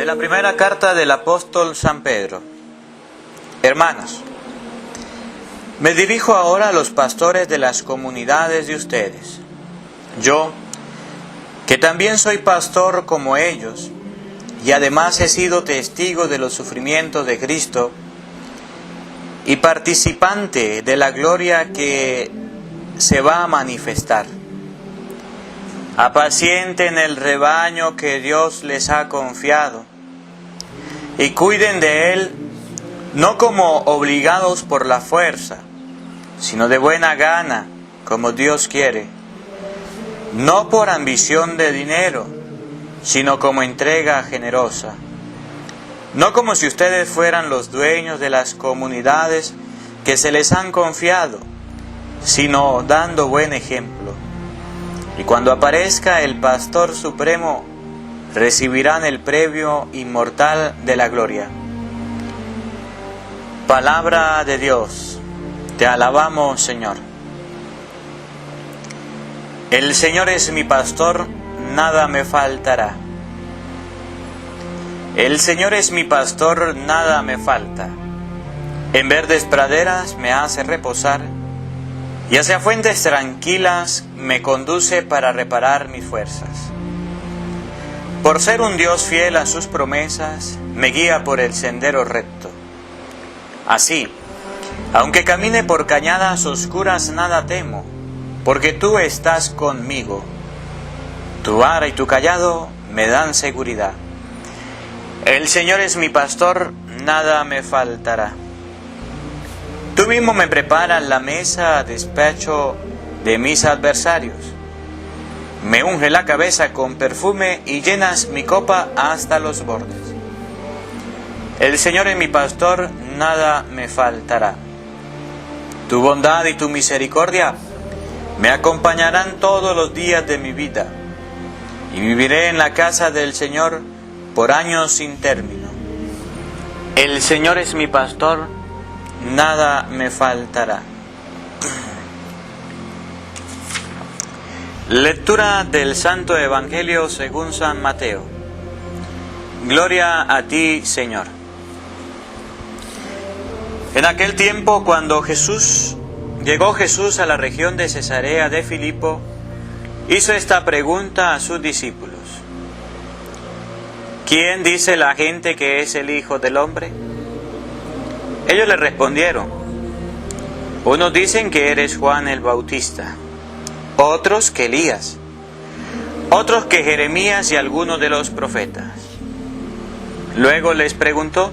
De la primera carta del apóstol San Pedro. Hermanos, me dirijo ahora a los pastores de las comunidades de ustedes. Yo, que también soy pastor como ellos, y además he sido testigo de los sufrimientos de Cristo y participante de la gloria que se va a manifestar. Apacienten el rebaño que Dios les ha confiado y cuiden de él, no como obligados por la fuerza, sino de buena gana, como Dios quiere, no por ambición de dinero, sino como entrega generosa, no como si ustedes fueran los dueños de las comunidades que se les han confiado, sino dando buen ejemplo. Y cuando aparezca el Pastor Supremo, recibirán el premio inmortal de la gloria. Palabra de Dios, te alabamos, Señor. El Señor es mi pastor, nada me faltará. El Señor es mi pastor, nada me falta. En verdes praderas me hace reposar, y hacia fuentes tranquilas me conduce para reparar mis fuerzas. Por ser un Dios fiel a sus promesas, me guía por el sendero recto. Así, aunque camine por cañadas oscuras, nada temo, porque tú estás conmigo. Tu vara y tu cayado me dan seguridad. El Señor es mi pastor, nada me faltará. Tú mismo me preparas la mesa a despecho de mis adversarios. Me unge la cabeza con perfume y llenas mi copa hasta los bordes. El Señor es mi pastor, nada me faltará. Tu bondad y tu misericordia me acompañarán todos los días de mi vida, y viviré en la casa del Señor por años sin término. El Señor es mi pastor, nada me faltará. Lectura del Santo Evangelio según San Mateo. Gloria a ti, Señor. En aquel tiempo, cuando llegó Jesús a la región de Cesarea de Filipo, hizo esta pregunta a sus discípulos: ¿Quién dice la gente que es el Hijo del Hombre? Ellos le respondieron: unos dicen que eres Juan el Bautista, otros que Elías, otros que Jeremías y algunos de los profetas. Luego les preguntó: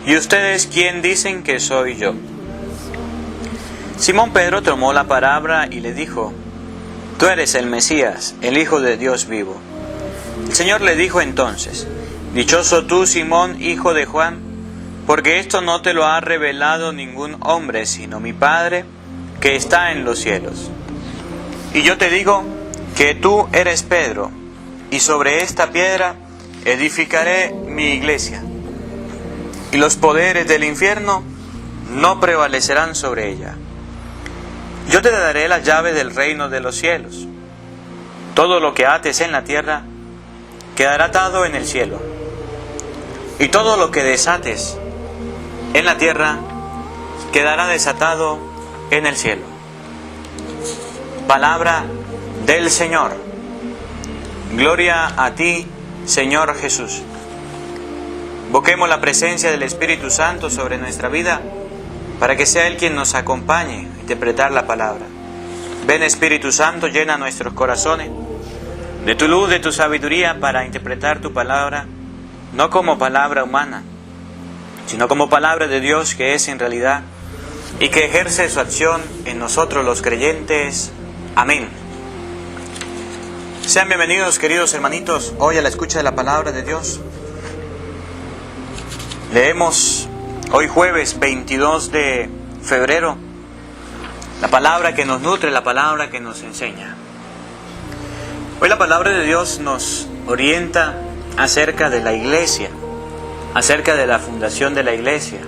¿y ustedes quién dicen que soy yo? Simón Pedro tomó la palabra y le dijo: tú eres el Mesías, el Hijo de Dios vivo. El Señor le dijo entonces: dichoso tú, Simón, hijo de Juan, porque esto no te lo ha revelado ningún hombre, sino mi Padre que está en los cielos. Y yo te digo que tú eres Pedro, y sobre esta piedra edificaré mi iglesia, y los poderes del infierno no prevalecerán sobre ella. Yo te daré las llaves del reino de los cielos. Todo lo que ates en la tierra quedará atado en el cielo, y todo lo que desates en la tierra quedará desatado en el cielo. Palabra del Señor. Gloria a ti, Señor Jesús. Invoquemos la presencia del Espíritu Santo sobre nuestra vida, para que sea Él quien nos acompañe a interpretar la palabra. Ven, Espíritu Santo, llena nuestros corazones de tu luz, de tu sabiduría, para interpretar tu palabra, no como palabra humana, sino como palabra de Dios, que es en realidad, y que ejerce su acción en nosotros los creyentes. Amén. Sean bienvenidos, queridos hermanitos, hoy a la escucha de la palabra de Dios. Leemos hoy jueves 22 de febrero la palabra que nos nutre, la palabra que nos enseña. Hoy la palabra de Dios nos orienta acerca de la iglesia, acerca de la fundación de la iglesia,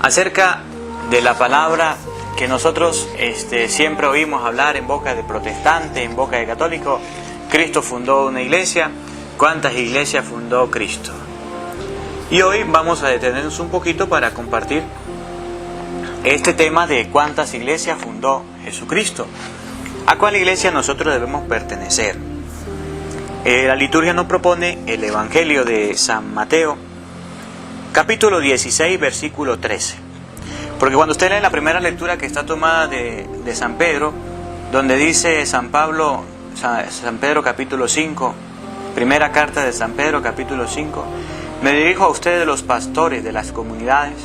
acerca de la palabra que nosotros siempre oímos hablar en boca de protestante, en boca de católico. Cristo fundó una iglesia, ¿Cuántas iglesias fundó Cristo? Y hoy vamos a detenernos un poquito para compartir este tema de cuántas iglesias fundó Jesucristo. ¿A cuál iglesia nosotros debemos pertenecer? La liturgia nos propone el Evangelio de San Mateo, capítulo 16, versículo 13. Porque cuando usted lee la primera lectura que está tomada de San Pedro, donde dice San Pedro capítulo 5, primera carta de San Pedro capítulo 5, me dirijo a ustedes los pastores de las comunidades.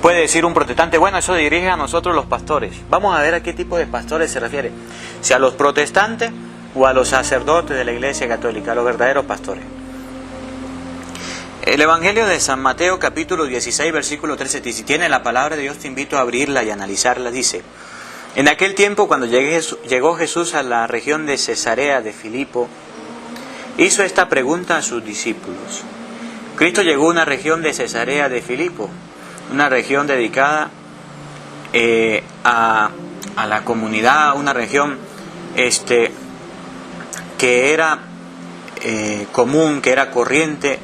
Puede decir un protestante, bueno, eso dirige a nosotros los pastores. Vamos a ver a qué tipo de pastores se refiere. Si a los protestantes o a los sacerdotes de la Iglesia Católica, a los verdaderos pastores. El Evangelio de San Mateo capítulo 16 versículo 13, si tiene la palabra de Dios te invito a abrirla y analizarla, dice: en aquel tiempo cuando llegó Jesús a la región de Cesarea de Filipo, hizo esta pregunta a sus discípulos. Cristo llegó a una región de Cesarea de Filipo, una región dedicada a la comunidad, una región que era común, que era corriente.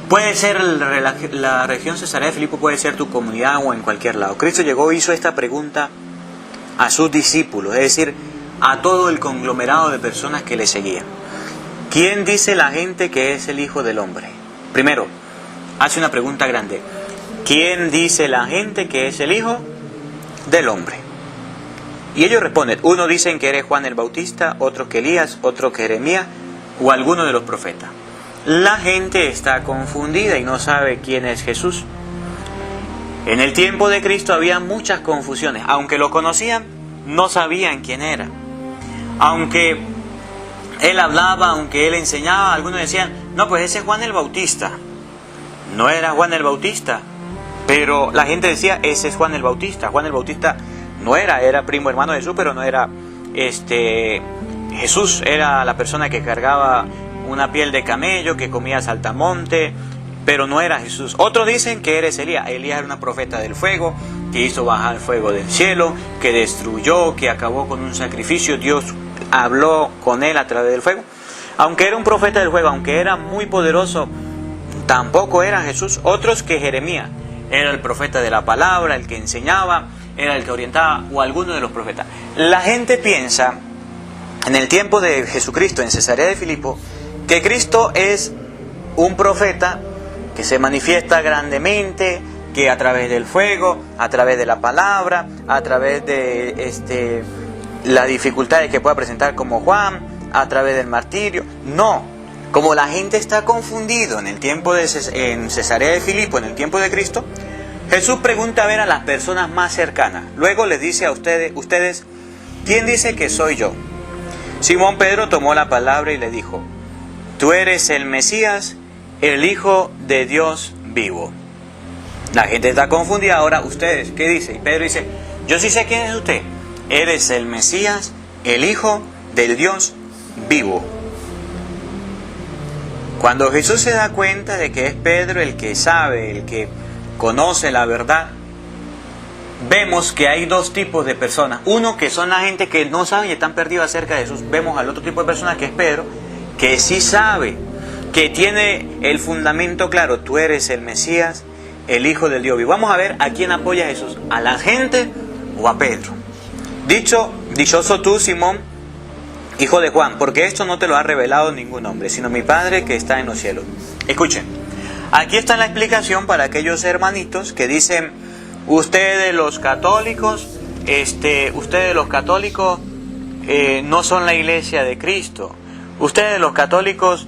Puede ser la región Cesarea de Filipo, puede ser tu comunidad o en cualquier lado. Cristo llegó e hizo esta pregunta a sus discípulos, es decir, a todo el conglomerado de personas que le seguían. ¿Quién dice la gente que es el Hijo del Hombre? Primero, hace una pregunta grande. ¿Quién dice la gente que es el Hijo del Hombre? Y ellos responden, unos dicen que eres Juan el Bautista, otros que Elías, otros que Jeremías o alguno de los profetas. La gente está confundida y no sabe quién es Jesús. En el tiempo de Cristo había muchas confusiones. Aunque lo conocían, no sabían quién era. Aunque Él hablaba, aunque Él enseñaba, algunos decían, no, pues ese es Juan el Bautista. No era Juan el Bautista, pero la gente decía, ese es Juan el Bautista. Juan el Bautista no era primo hermano de Jesús, pero no era Jesús. Era la persona que cargaba una piel de camello, que comía saltamonte, pero no era Jesús. Otros dicen que eres Elías. Elías era una profeta del fuego, que hizo bajar fuego del cielo, que destruyó, que acabó con un sacrificio. Dios habló con él a través del fuego. Aunque era un profeta del fuego, aunque era muy poderoso, tampoco era Jesús. Otros que Jeremías era el profeta de la palabra, el que enseñaba, era el que orientaba, o alguno de los profetas. La gente piensa, en el tiempo de Jesucristo en Cesarea de Filipo, que Cristo es un profeta que se manifiesta grandemente, que a través del fuego, a través de la palabra, a través de las dificultades que pueda presentar como Juan, a través del martirio. No, como la gente está confundido en el tiempo en Cesarea de Filipo, en el tiempo de Cristo, Jesús pregunta a ver a las personas más cercanas. Luego les dice a ustedes, ¿quién dice que soy yo? Simón Pedro tomó la palabra y le dijo, tú eres el Mesías, el Hijo de Dios vivo. La gente está confundida. Ahora, ¿ustedes qué dicen? Y Pedro dice, yo sí sé quién es usted. Eres el Mesías, el Hijo del Dios vivo. Cuando Jesús se da cuenta de que es Pedro el que sabe, el que conoce la verdad, vemos que hay dos tipos de personas. Uno que son la gente que no sabe y están perdidos acerca de Jesús. Vemos al otro tipo de personas que es Pedro, que sí sabe, que tiene el fundamento claro. Tú eres el Mesías, el Hijo del Dios vivo. Vamos a ver a quién apoya Jesús, a la gente o a Pedro. Dichoso tú, Simón, hijo de Juan, porque esto no te lo ha revelado ningún hombre, sino mi Padre que está en los cielos. Escuchen, aquí está la explicación para aquellos hermanitos que dicen, ustedes los católicos no son la iglesia de Cristo. Ustedes los católicos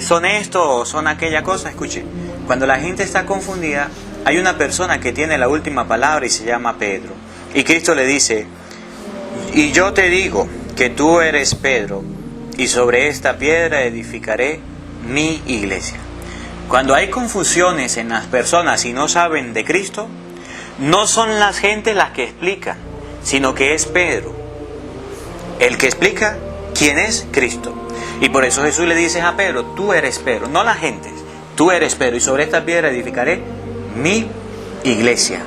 son esto o son aquella cosa. Escuchen, cuando la gente está confundida, hay una persona que tiene la última palabra y se llama Pedro. Y Cristo le dice, y yo te digo que tú eres Pedro, y sobre esta piedra edificaré mi iglesia. Cuando hay confusiones en las personas y no saben de Cristo, no son las gentes las que explican, sino que es Pedro el que explica quién es Cristo. Y por eso Jesús le dice a Pedro, tú eres Pedro, no las gentes, tú eres Pedro, y sobre esta piedra edificaré mi iglesia.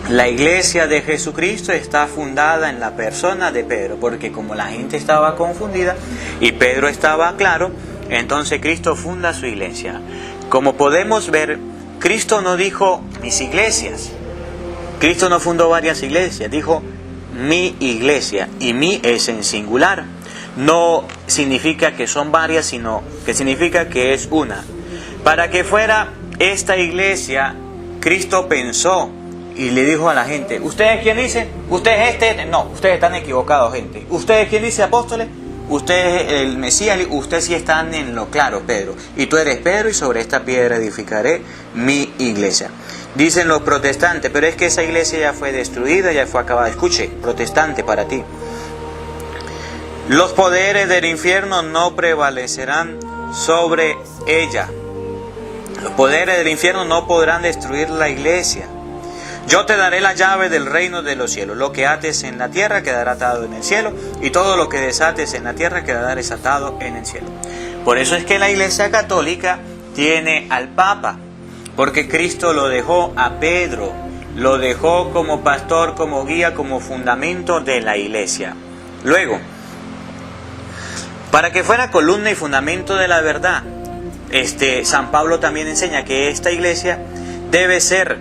La iglesia de Jesucristo está fundada en la persona de Pedro, porque como la gente estaba confundida y Pedro estaba claro, entonces Cristo funda su iglesia. Como podemos ver, Cristo no dijo mis iglesias. Cristo no fundó varias iglesias, dijo mi iglesia, y mi es en singular. No significa que son varias, sino que significa que es una. Para que fuera esta iglesia, Cristo pensó y le dijo a la gente, ¿ustedes quién dicen? ¿Ustedes No, ustedes están equivocados, gente. ¿Ustedes quién dice, apóstoles? Usted es el Mesías, ustedes sí están en lo claro, Pedro. Y tú eres Pedro, y sobre esta piedra edificaré mi iglesia. Dicen los protestantes, pero es que esa iglesia ya fue destruida, ya fue acabada. Escuche, protestante, para ti. Los poderes del infierno no prevalecerán sobre ella. Los poderes del infierno no podrán destruir la iglesia. Yo te daré la llave del reino de los cielos. Lo que ates en la tierra quedará atado en el cielo, y todo lo que desates en la tierra quedará desatado en el cielo. Por eso es que la Iglesia Católica tiene al Papa, porque Cristo lo dejó a Pedro, lo dejó como pastor, como guía, como fundamento de la Iglesia. Luego, para que fuera columna y fundamento de la verdad, San Pablo también enseña que esta Iglesia debe ser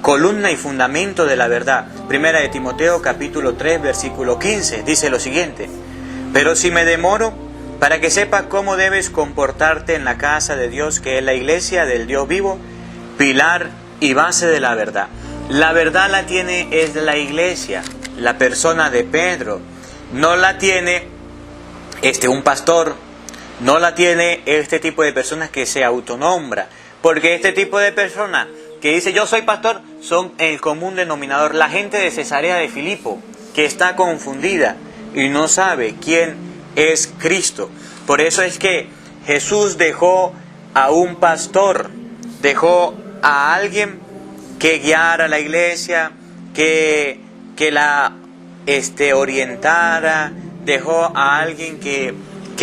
columna y fundamento de la verdad. Primera de Timoteo capítulo 3 versículo 15 dice lo siguiente: pero si me demoro, para que sepas cómo debes comportarte en la casa de Dios, que es la iglesia del Dios vivo, pilar y base de la verdad. La verdad la tiene es la iglesia, la persona de Pedro. No la tiene un pastor, no la tiene este tipo de personas que se autonombra, porque este tipo de personas que dice yo soy pastor son el común denominador. La gente de Cesarea de Filipo, que está confundida y no sabe quién es Cristo. Por eso es que Jesús dejó a un pastor, dejó a alguien que guiara la iglesia, que la orientara, dejó a alguien que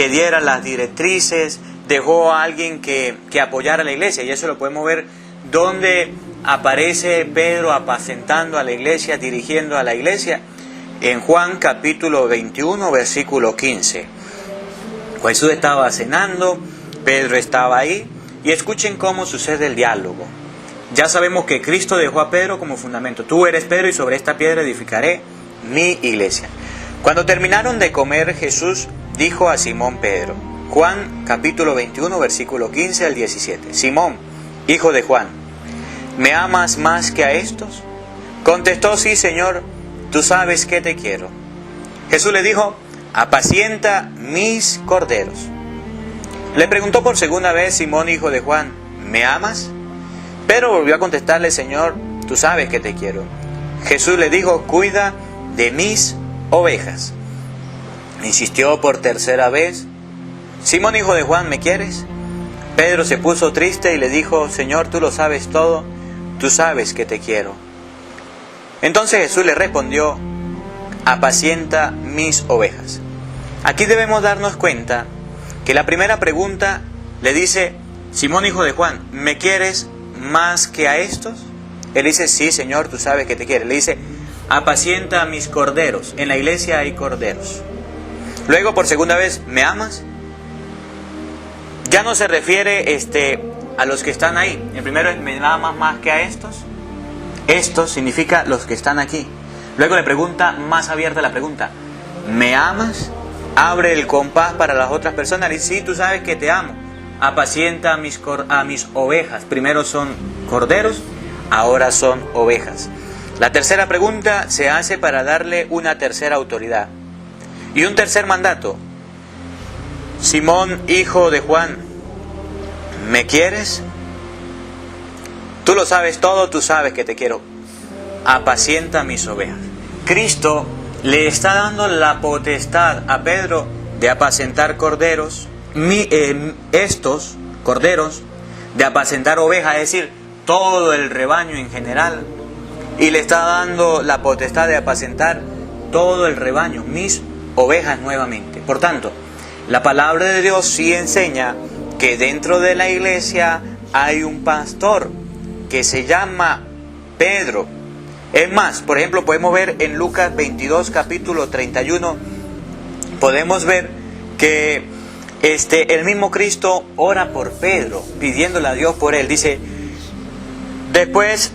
diera las directrices, dejó a alguien que apoyara a la iglesia. Y eso lo podemos ver donde aparece Pedro apacentando a la iglesia, dirigiendo a la iglesia, en Juan capítulo 21, versículo 15. Jesús estaba cenando, Pedro estaba ahí, y escuchen cómo sucede el diálogo. Ya sabemos que Cristo dejó a Pedro como fundamento. Tú eres Pedro, y sobre esta piedra edificaré mi iglesia. Cuando terminaron de comer, Jesús dijo a Simón Pedro, Juan capítulo 21, versículo 15 al 17. Simón, hijo de Juan, ¿me amas más que a estos? Contestó, sí, Señor, tú sabes que te quiero. Jesús le dijo, apacienta mis corderos. Le preguntó por segunda vez Simón, hijo de Juan, ¿me amas? Pedro volvió a contestarle, Señor, tú sabes que te quiero. Jesús le dijo, cuida de mis ovejas. Insistió por tercera vez, Simón, hijo de Juan, ¿me quieres? Pedro se puso triste y le dijo, Señor, tú lo sabes todo, tú sabes que te quiero. Entonces Jesús le respondió, apacienta mis ovejas. Aquí debemos darnos cuenta que la primera pregunta le dice, Simón, hijo de Juan, ¿me quieres más que a estos? Él dice, sí, Señor, tú sabes que te quiero. Le dice, apacienta mis corderos. En la iglesia hay corderos. Luego, por segunda vez, ¿me amas? Ya no se refiere a los que están ahí. El primero es, ¿me amas más que a estos? Estos significa los que están aquí. Luego le pregunta, más abierta la pregunta, ¿me amas? Abre el compás para las otras personas. Le dice, sí, tú sabes que te amo. Apacienta a mis ovejas. Primero son corderos, ahora son ovejas. La tercera pregunta se hace para darle una tercera autoridad y un tercer mandato. Simón, hijo de Juan, ¿me quieres? Tú lo sabes todo, tú sabes que te quiero. Apacienta mis ovejas. Cristo le está dando la potestad a Pedro de apacentar corderos, estos corderos, de apacentar ovejas, es decir, todo el rebaño en general, y le está dando la potestad de apacentar todo el rebaño, mis ovejas nuevamente. Por tanto, la palabra de Dios sí enseña que dentro de la iglesia hay un pastor que se llama Pedro. Es más, por ejemplo, podemos ver en Lucas 22, capítulo 31, podemos ver que el mismo Cristo ora por Pedro, pidiéndole a Dios por él. Dice, después,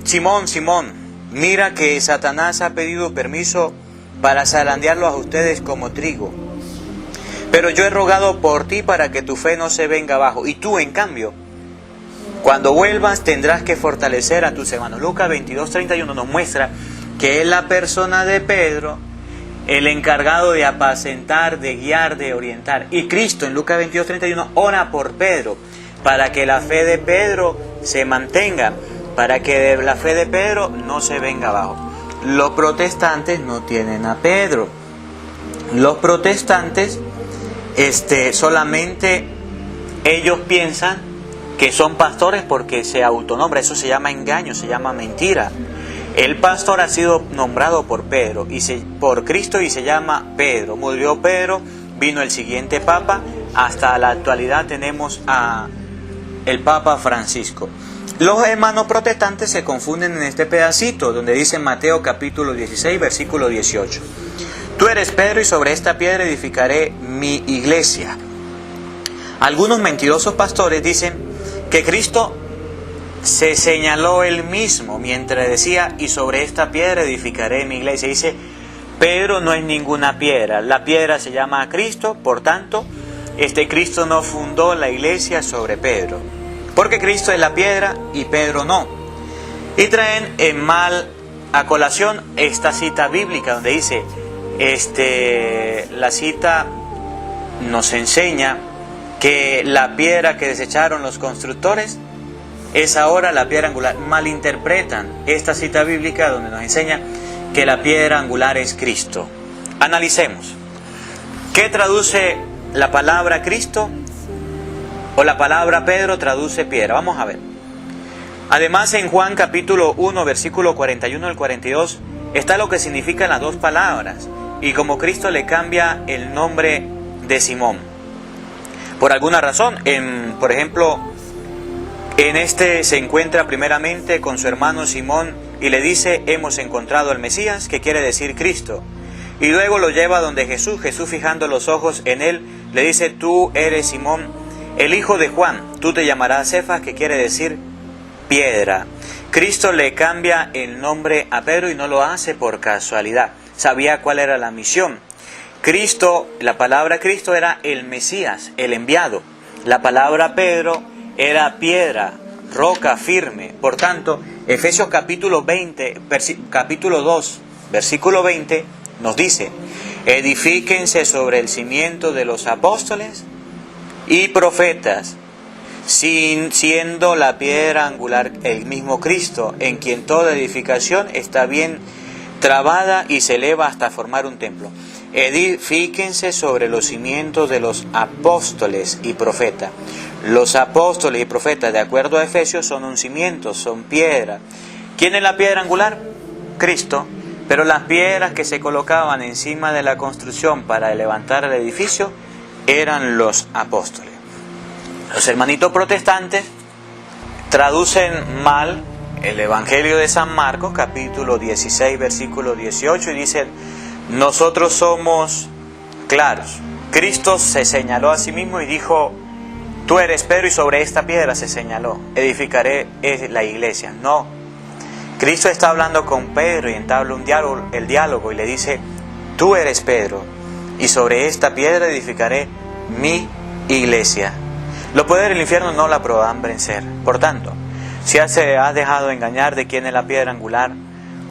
Simón, Simón, mira que Satanás ha pedido permiso para zarandearlos a ustedes como trigo. Pero yo he rogado por ti para que tu fe no se venga abajo. Y tú, en cambio, cuando vuelvas tendrás que fortalecer a tus hermanos. Lucas 22:31 nos muestra que es la persona de Pedro el encargado de apacentar, de guiar, de orientar. Y Cristo en Lucas 22:31 ora por Pedro, para que la fe de Pedro se mantenga, para que la fe de Pedro no se venga abajo. Los protestantes no tienen a Pedro. Los protestantes solamente ellos piensan que son pastores porque se autonombra. Eso se llama engaño, se llama mentira. El pastor ha sido nombrado por Pedro, por Cristo, y se llama Pedro. Murió Pedro, vino el siguiente papa, hasta la actualidad tenemos a el Papa Francisco. Los hermanos protestantes se confunden en este pedacito, donde dice Mateo capítulo 16, versículo 18. Tú eres Pedro y sobre esta piedra edificaré mi iglesia. Algunos mentirosos pastores dicen que Cristo se señaló él mismo mientras decía, y sobre esta piedra edificaré mi iglesia. Dice, Pedro no es ninguna piedra, la piedra se llama Cristo, por tanto, Cristo no fundó la iglesia sobre Pedro, porque Cristo es la piedra y Pedro no. Y traen en mal a colación esta cita bíblica donde dice, la cita nos enseña que la piedra que desecharon los constructores es ahora la piedra angular. Malinterpretan esta cita bíblica donde nos enseña que la piedra angular es Cristo. Analicemos. ¿Qué traduce la palabra Cristo? O la palabra Pedro traduce piedra. Vamos a ver. Además, en Juan capítulo 1, versículo 41 al 42, está lo que significan las dos palabras. Y como Cristo le cambia el nombre de Simón. Por alguna razón, por ejemplo, en se encuentra primeramente con su hermano Simón y le dice, hemos encontrado al Mesías, que quiere decir Cristo. Y luego lo lleva donde Jesús fijando los ojos en él, le dice, tú eres Simón, el hijo de Juan, tú te llamarás Cefas, que quiere decir piedra. Cristo le cambia el nombre a Pedro y no lo hace por casualidad. Sabía cuál era la misión. Cristo, la palabra Cristo era el Mesías, el enviado. La palabra Pedro era piedra, roca firme. Por tanto, Efesios capítulo 2, versículo 20, nos dice, edifíquense sobre el cimiento de los apóstoles y profetas, siendo la piedra angular el mismo Cristo, en quien toda edificación está bien trabada y se eleva hasta formar un templo. Edifíquense sobre los cimientos de los apóstoles y profetas. Los apóstoles y profetas, de acuerdo a Efesios, son un cimiento, son piedra. ¿Quién es la piedra angular? Cristo. Pero las piedras que se colocaban encima de la construcción para levantar el edificio eran los apóstoles. Los hermanitos protestantes traducen mal el Evangelio de San Marcos, capítulo 16, versículo 18, y dicen, nosotros somos claros. Cristo se señaló a sí mismo y dijo, tú eres Pedro y sobre esta piedra se señaló, edificaré la iglesia. No, Cristo está hablando con Pedro y entabla el diálogo y le dice, tú eres Pedro y sobre esta piedra edificaré mi iglesia. Los poderes del infierno no la podrán vencer. Por tanto, si has dejado engañar de quién es la piedra angular,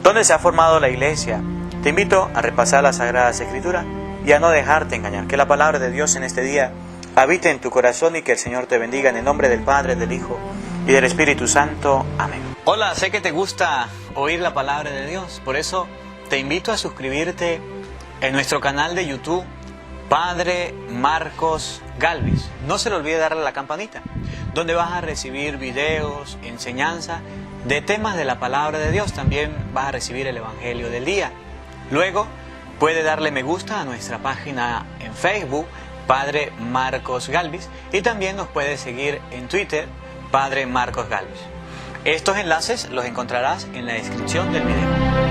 dónde se ha formado la iglesia, te invito a repasar las Sagradas Escrituras y a no dejarte engañar. Que la palabra de Dios en este día habite en tu corazón y que el Señor te bendiga en el nombre del Padre, del Hijo y del Espíritu Santo. Amén. Hola, sé que te gusta oír la palabra de Dios, por eso te invito a suscribirte en nuestro canal de YouTube, Padre Marcos Galvis. No se le olvide darle a la campanita, donde vas a recibir videos, enseñanza de temas de la palabra de Dios. También vas a recibir el Evangelio del día. Luego puede darle me gusta a nuestra página en Facebook, Padre Marcos Galvis, y también nos puede seguir en Twitter, Padre Marcos Galvis. Estos enlaces los encontrarás en la descripción del video.